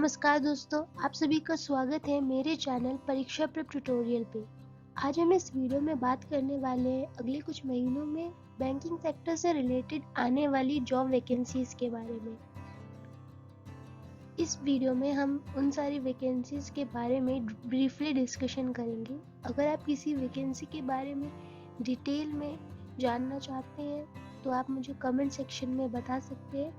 नमस्कार दोस्तों, आप सभी का स्वागत है मेरे चैनल परीक्षा प्रेप ट्यूटोरियल पे। आज हम इस वीडियो में बात करने वाले हैं अगले कुछ महीनों में बैंकिंग सेक्टर से रिलेटेड आने वाली जॉब वैकेंसीज के बारे में। इस वीडियो में हम उन सारी वैकेंसीज के बारे में ब्रीफली डिस्कशन करेंगे। अगर आप किसी वैकेंसी के बारे में डिटेल में जानना चाहते हैं तो आप मुझे कमेंट सेक्शन में बता सकते हैं।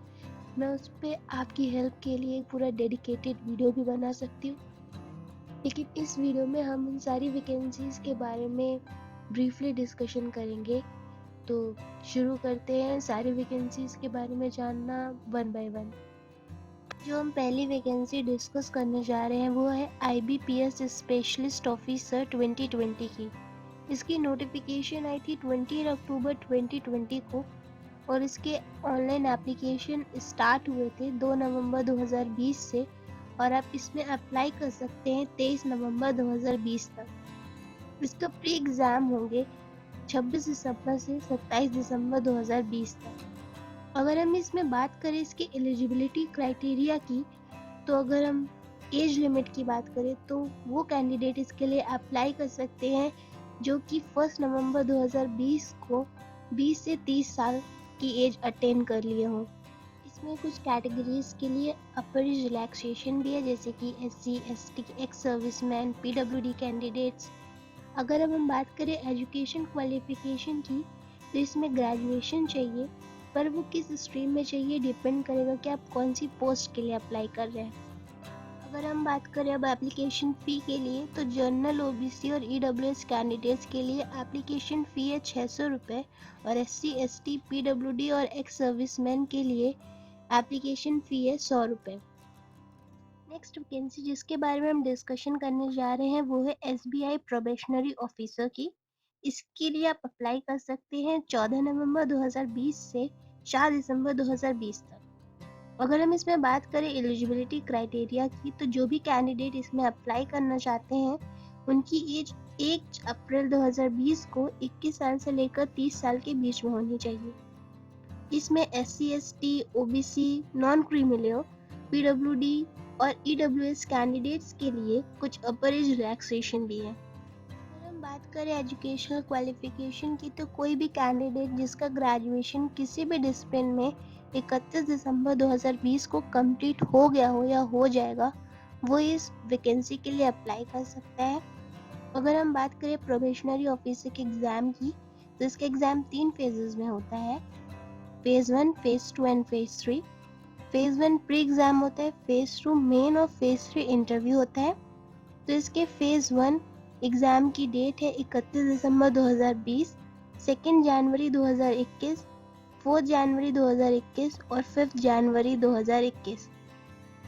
मैं उस पर आपकी हेल्प के लिए एक पूरा डेडिकेटेड वीडियो भी बना सकती हूँ। लेकिन इस वीडियो में हम उन सारी वैकेंसीज के बारे में ब्रीफली डिस्कशन करेंगे। तो शुरू करते हैं सारी वैकेंसीज के बारे में जानना वन बाय वन। जो हम पहली वैकेंसी डिस्कस करने जा रहे हैं वो है IBPS स्पेशलिस्ट ऑफिसर 2020 की। इसकी नोटिफिकेशन आई थी 20 अक्टूबर 2020 को और इसके ऑनलाइन एप्लीकेशन स्टार्ट हुए थे 2 नवंबर 2020 से और आप इसमें अप्लाई कर सकते हैं 23 नवंबर 2020 तक। इसका प्री एग्ज़ाम होंगे 26 दिसंबर से 27 दिसंबर 2020 तक। अगर हम इसमें बात करें इसकी एलिजिबिलिटी क्राइटेरिया की, तो अगर हम एज लिमिट की बात करें तो वो कैंडिडेट इसके लिए अप्लाई कर सकते हैं जो कि 1 नवंबर 2020 को 20 से 30 साल की एज अटेन कर लिए हों। इसमें कुछ कैटेगरीज के लिए अपर एज रिलैक्सेशन भी है, जैसे कि SC, ST, ex serviceman, PWD candidates. अगर अब हम बात करें एजुकेशन क्वालिफिकेशन की, तो इसमें ग्रेजुएशन चाहिए, पर वो किस स्ट्रीम में चाहिए डिपेंड करेगा कि आप कौन सी पोस्ट के लिए अप्लाई कर रहे हैं। अगर हम बात करें अब एप्लीकेशन फ़ी के लिए, तो जनरल, OBC और EWS कैंडिडेट्स के लिए एप्लीकेशन फ़ी है 600 रुपये और SC, ST, PWD और एक्स सर्विसमैन के लिए एप्लीकेशन फ़ी है 100 रुपये। नेक्स्ट वैकेंसी जिसके बारे में हम डिस्कशन करने जा रहे हैं वो है SBI प्रोबेशनरी ऑफिसर की। इसके लिए आप अप्लाई कर सकते हैं 14 नवंबर 2020 से 4 दिसंबर 2020 तक। अगर हम इसमें बात करें एलिजिबिलिटी क्राइटेरिया की, तो जो भी कैंडिडेट इसमें अप्लाई करना चाहते हैं उनकी एज 1 अप्रैल 2020 को 21 साल से लेकर 30 साल के बीच में होनी चाहिए। इसमें SC, ST, OBC, non creamy layer, PWD और EWS कैंडिडेट्स के लिए कुछ अपर एज रिलैक्सेशन भी है। अगर हम बात करें एजुकेशनल क्वालिफिकेशन की, तो कोई भी कैंडिडेट जिसका ग्रेजुएशन किसी भी डिसिप्लिन में 31 दिसंबर 2020 को कंप्लीट हो गया हो या हो जाएगा, वो इस वैकेंसी के लिए अप्लाई कर सकता है। अगर हम बात करें प्रोबेशनरी ऑफिसर के एग्ज़ाम की, तो इसका एग्ज़ाम 3 फेजेस में होता है, phase 1, phase 2 and phase 3। Phase 1 pre exam होता है, फेज़ 2 मेन और फेज़ 3 इंटरव्यू होता है। तो इसके फेज़ 1 एग्ज़ाम की डेट है 31 दिसंबर 2020, 2 जनवरी 2021, 4 जनवरी 2021 और 5 जनवरी 2021।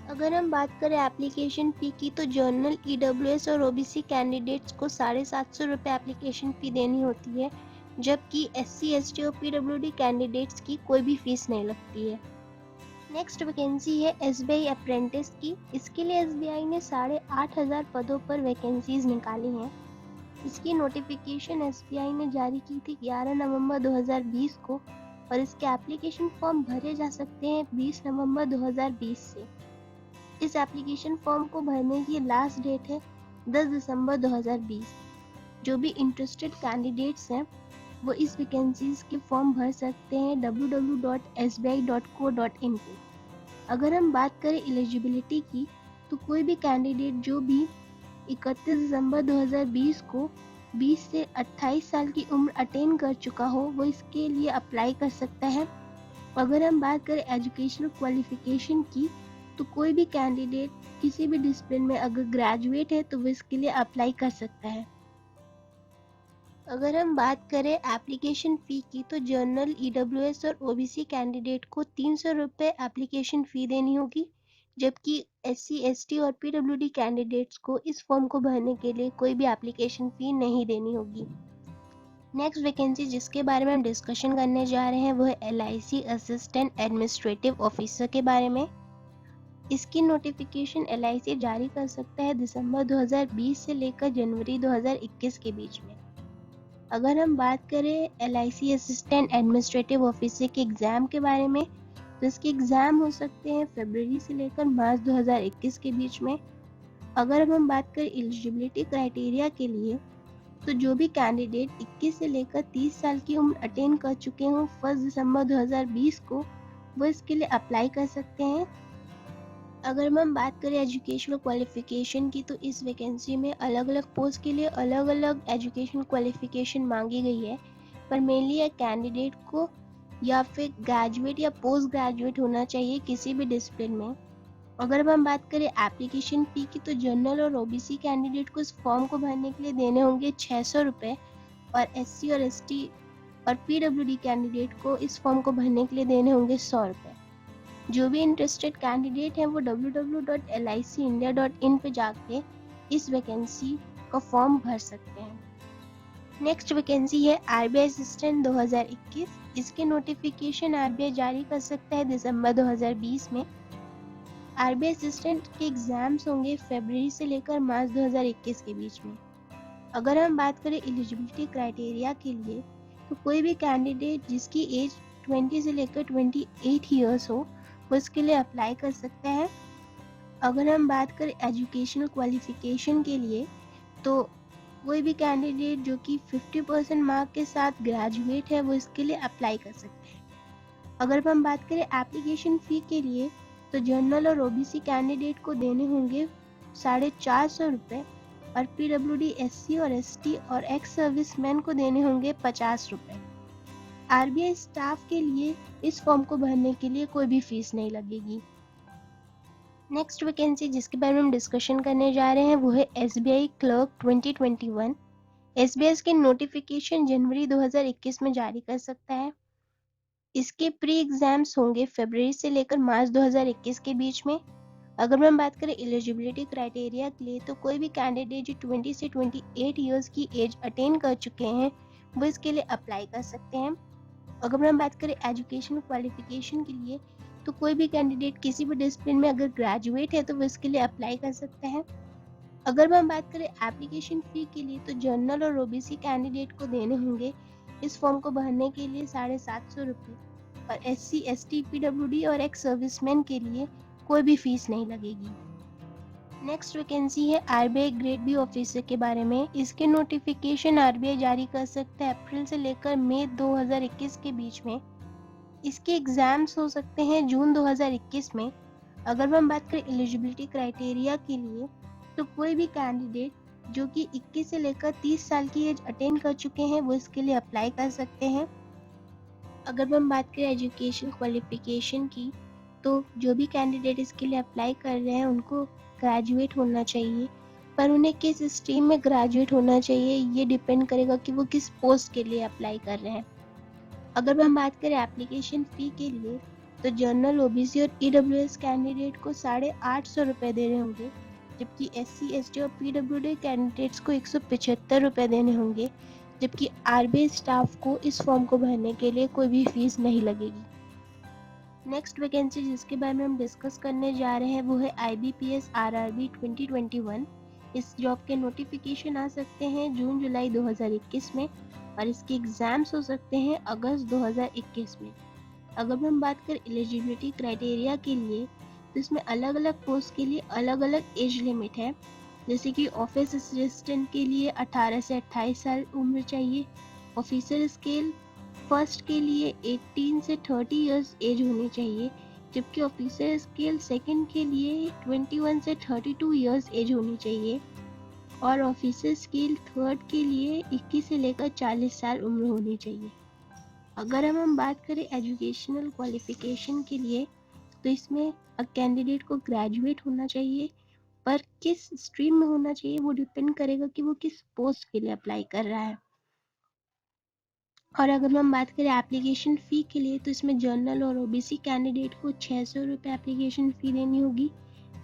अगर हम बात करें एप्लीकेशन फ़ी की, तो जनरल, EWS और OBC कैंडिडेट्स को 750 रुपये एप्लीकेशन फ़ी देनी होती है, जबकि SC, ST और PWD कैंडिडेट्स की कोई भी फीस नहीं लगती है। नेक्स्ट वैकेंसी है SBI अप्रेंटिस की। इसके लिए SBI ने 8,500 पदों पर वैकेंसीज निकाली हैं। इसकी नोटिफिकेशन SBI ने जारी की थी 11 नवंबर 2020 को और इसके एप्लीकेशन फॉर्म भरे जा सकते हैं 20 नवंबर 2020 से। इस एप्लीकेशन फॉर्म को भरने की लास्ट डेट है 10 दिसंबर 2020। जो भी इंटरेस्टेड कैंडिडेट्स हैं वो इस वैकेंसीज के फॉर्म भर सकते हैं www.sbi.co.in पे। अगर हम बात करें एलिजिबिलिटी की, तो कोई भी कैंडिडेट जो भी 31 दिसंबर 2020 को 20 से 28 साल की उम्र अटेन कर चुका हो, वो इसके लिए अप्लाई कर सकता है। अगर हम बात करें एजुकेशनल क्वालिफिकेशन की, तो कोई भी कैंडिडेट किसी भी डिसिप्लिन में अगर ग्रेजुएट है तो वो इसके लिए अप्लाई कर सकता है। अगर हम बात करें एप्लीकेशन फ़ी की, तो जनरल, EWS और OBC कैंडिडेट को 300 रुपये एप्लीकेशन फ़ी देनी होगी, जबकि SC, ST और PWD कैंडिडेट्स को इस फॉर्म को भरने के लिए कोई भी एप्लीकेशन फ़ी नहीं देनी होगी। नेक्स्ट वैकेंसी जिसके बारे में हम डिस्कशन करने जा रहे हैं वो है LIC असिस्टेंट एडमिनिस्ट्रेटिव ऑफिसर के बारे में। इसकी नोटिफिकेशन LIC जारी कर सकता है दिसंबर 2020 से लेकर जनवरी 2021 के बीच में। अगर हम बात करें LIC असिस्टेंट एडमिनिस्ट्रेटिव ऑफिसर के एग्ज़ाम के बारे में, तो इसके एग्ज़ाम हो सकते हैं फरवरी से लेकर मार्च 2021 के बीच में। अगर हम बात करें एलिजिबिलिटी क्राइटेरिया के लिए, तो जो भी कैंडिडेट 21 से लेकर 30 साल की उम्र अटेन कर चुके हों 1 दिसंबर 2020 को, वो इसके लिए अप्लाई कर सकते हैं। अगर हम बात करें एजुकेशनल क्वालिफिकेशन की, तो इस वैकेंसी में अलग अलग पोस्ट के लिए अलग अलग एजुकेशनल क्वालिफिकेशन मांगी गई है, पर मेनली एक कैंडिडेट को या फिर ग्रेजुएट या पोस्ट ग्रेजुएट होना चाहिए किसी भी डिसिप्लिन में। अगर हम बात करें एप्लीकेशन फ़ी की, तो जनरल और ओबीसी कैंडिडेट को इस फॉर्म को भरने के लिए देने होंगे 600 रुपये, और एससी और एसटी और पीडब्ल्यूडी कैंडिडेट को इस फॉर्म को भरने के लिए देने होंगे 100 रुपये। जो भी इंटरेस्टेड कैंडिडेट हैं वो www.licindia.in पे जाके इस वैकेंसी का फॉर्म भर सकते हैं। नेक्स्ट वैकेंसी है आरबीआई असिस्टेंट 2021। इसके नोटिफिकेशन आरबीआई जारी कर सकता है दिसंबर 2020 में। आरबीआई असिस्टेंट के एग्जाम्स होंगे फरवरी से लेकर मार्च 2021 के बीच में। अगर हम बात करें एलिजिबिलिटी क्राइटेरिया के लिए, तो कोई भी कैंडिडेट जिसकी एज 20 से लेकर 28 ईयर्स हो वो इसके लिए अप्लाई कर सकता है। अगर हम बात करें एजुकेशनल क्वालिफिकेशन के लिए, तो कोई भी कैंडिडेट जो कि 50% मार्क के साथ ग्रेजुएट है वो इसके लिए अप्लाई कर सकते हैं। अगर हम बात करें एप्लीकेशन फ़ी के लिए, तो जनरल और ओबीसी कैंडिडेट को देने होंगे 450 रुपये, और पीडब्ल्यूडी, एससी और एसटी और एक्स सर्विसमैन को देने होंगे 50 रुपये। आरबीआई स्टाफ के लिए इस फॉर्म को भरने के लिए कोई भी फीस नहीं लगेगी। नेक्स्ट वैकेंसी जिसके बारे में हम डिस्कशन करने जा रहे हैं वो है एसबीआई क्लर्क 2021। एसबीआई के नोटिफिकेशन जनवरी 2021 में जारी कर सकता है। इसके प्री एग्जाम्स होंगे फरवरी से लेकर मार्च 2021 के बीच में। अगर हम बात करें एलिजिबिलिटी क्राइटेरिया के लिए, तो कोई भी कैंडिडेट जो 20 से 28 ईयर्स की एज अटेन कर चुके हैं वो इसके लिए अप्लाई कर सकते हैं। अगर हम बात करें एजुकेशन क्वालिफिकेशन के लिए, तो कोई भी कैंडिडेट किसी भी डिसिप्लिन में अगर ग्रेजुएट है तो वो इसके लिए अप्लाई कर सकता है। अगर हम बात करें एप्लीकेशन फ़ी के लिए, तो जनरल और ओबीसी कैंडिडेट को देने होंगे इस फॉर्म को भरने के लिए 750 रुपये, और एससी, एसटी, पीडब्ल्यूडी और एक्स सर्विसमैन के लिए कोई भी फीस नहीं लगेगी। नेक्स्ट वैकेंसी है आरबीआई ग्रेड बी ऑफिसर के बारे में। इसके नोटिफिकेशन आरबीआई जारी कर सकता है अप्रैल से लेकर मई 2021 के बीच में। इसके एग्जाम्स हो सकते हैं जून 2021 में। अगर हम बात करें एलिजिबिलिटी क्राइटेरिया के लिए, तो कोई भी कैंडिडेट जो कि 21 से लेकर 30 साल की एज अटेन कर चुके हैं वो इसके लिए अप्लाई कर सकते हैं। अगर हम बात करें एजुकेशन क्वालिफिकेशन की, तो जो भी कैंडिडेट इसके लिए अप्लाई कर रहे हैं उनको ग्रेजुएट होना चाहिए, पर उन्हें किस स्ट्रीम में ग्रेजुएट होना चाहिए ये डिपेंड करेगा कि वो किस पोस्ट के लिए अप्लाई कर रहे हैं। अगर हम बात करें एप्लीकेशन फ़ी के लिए, तो जनरल, ओबीसी और ईडब्ल्यूएस कैंडिडेट को 850 रुपये देने होंगे, जबकि एससी, एसटी और पीडब्ल्यूडी कैंडिडेट्स को 175 रुपये देने होंगे, जबकि आरबीआई स्टाफ को इस फॉर्म को भरने के लिए कोई भी फीस नहीं लगेगी। नेक्स्ट वैकेंसी जिसके बारे में हम डिस्कस करने जा रहे हैं वो है आईबीपीएस आरआरबी 2021। इस जॉब के नोटिफिकेशन आ सकते हैं जून जुलाई 2021 में, और इसके एग्ज़ाम्स हो सकते हैं अगस्त 2021 में। अगर हम बात करें एलिजिबिलिटी क्राइटेरिया के लिए, तो इसमें अलग अलग पोस्ट के लिए अलग अलग एज लिमिट है। जैसे कि ऑफिस असिस्टेंट के लिए 18 से 28 साल उम्र चाहिए, ऑफिसर स्केल फर्स्ट के लिए 18 से 30 इयर्स एज होनी चाहिए, जबकि ऑफिसर स्केल सेकंड के लिए 21 से 32 इयर्स एज होनी चाहिए, और ऑफिसर स्केल थर्ड के लिए 21 से लेकर 40 साल उम्र होनी चाहिए। अगर हम बात करें एजुकेशनल क्वालिफिकेशन के लिए, तो इसमें कैंडिडेट को ग्रेजुएट होना चाहिए, पर किस स्ट्रीम में होना चाहिए वो डिपेंड करेगा कि वो किस पोस्ट के लिए अप्लाई कर रहा है। और अगर हम बात करें एप्लीकेशन फ़ी के लिए, तो इसमें जनरल और ओबीसी कैंडिडेट को 600 रुपये एप्लीकेशन फ़ी देनी होगी,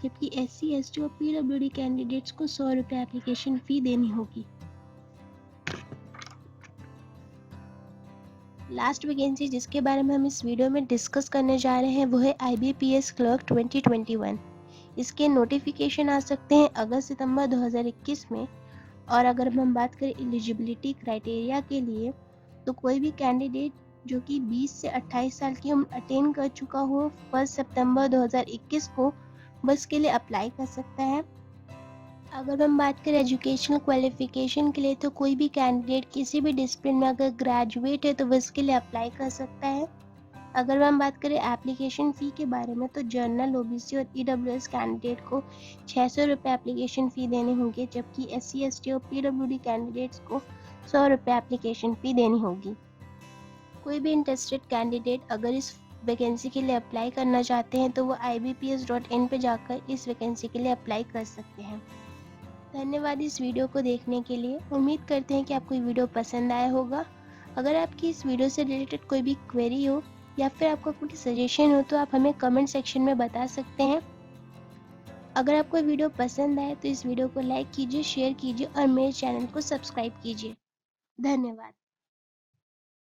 जबकि एससी, एसटी और पीडब्ल्यूडी कैंडिडेट्स को 100 रुपये एप्लीकेशन फ़ी देनी होगी। लास्ट वैकेंसी जिसके बारे में हम इस वीडियो में डिस्कस करने जा रहे हैं वो है आईबीपीएस क्लर्क 2021। इसके नोटिफिकेशन आ सकते हैं अगस्त सितंबर 2021 में। और अगर हम बात करें एलिजिबिलिटी क्राइटेरिया के लिए, तो कोई भी कैंडिडेट जो कि 20 से 28 साल की उम्र अटेन कर चुका हो 1 सितंबर 2021 को, वो इसके लिए अप्लाई कर सकता है। अगर हम बात करें एजुकेशनल क्वालिफिकेशन के लिए, तो कोई भी कैंडिडेट किसी भी डिसिप्लिन में अगर ग्रेजुएट है तो वो इसके लिए अप्लाई कर सकता है। अगर हम बात करें एप्लीकेशन फ़ी के बारे में, तो जनरल, ओबीसी और ईडब्ल्यूएस कैंडिडेट को 600 रुपये एप्लीकेशन फ़ी देने होंगे, जबकि एससी, एसटी और पीडब्ल्यूडी कैंडिडेट्स को 100 रुपये एप्लीकेशन फ़ी देनी होगी। कोई भी इंटरेस्टेड कैंडिडेट अगर इस वैकेंसी के लिए अप्लाई करना चाहते हैं तो वो ibps.in पे जाकर इस वैकेंसी के लिए अप्लाई कर सकते हैं। धन्यवाद इस वीडियो को देखने के लिए। उम्मीद करते हैं कि आपको ये वीडियो पसंद आया होगा। अगर आपकी इस वीडियो से रिलेटेड कोई भी क्वेरी हो या फिर आपको कोई सजेशन हो तो आप हमें कमेंट सेक्शन में बता सकते हैं। अगर आपको वीडियो पसंद आए तो इस वीडियो को लाइक कीजिए, शेयर कीजिए और मेरे चैनल को सब्सक्राइब कीजिए। धन्यवाद।